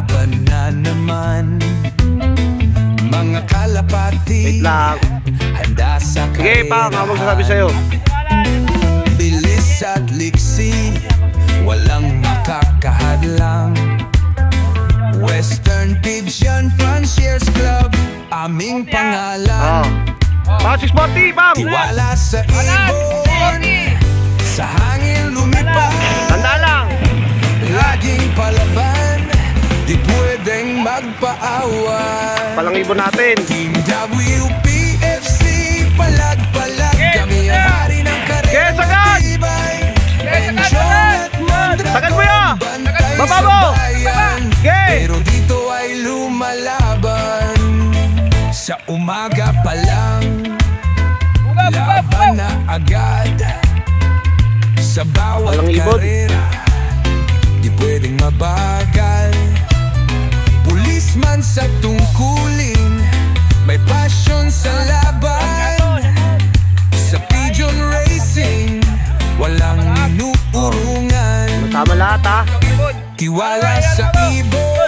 laban na naman. Mga kalapati, wait lang. handa sa Sige pa, karera. magsasabi sa'yo. Bilis at liksi, walang makakahadlang. Western Pigeon Frontiers Club, aming pangalan. Pasig Sporty, bang! Tiwala sa ibon, sa hangin lumipad. Tanda lang! Laging palaban, di pwedeng magpaaway. Palang ibon natin. Team WPFC, palag-palag, kami ang hari ng karera. Okay, sagad! Matibay, Enchong at Mondragon, Sagad mo yan! bantay Baba sa mo! bayan. Okay! Pero dito ay lumalaban. Sa umaga pa lang, laban na agad. Sa bawat Walang ibon. karera, di pwedeng mabagal. Pulisman sa tungkulin, may passion sa laban. Sa pigeon racing, walang inuurungan. Tama lahat ha. Tiwala sa ibon,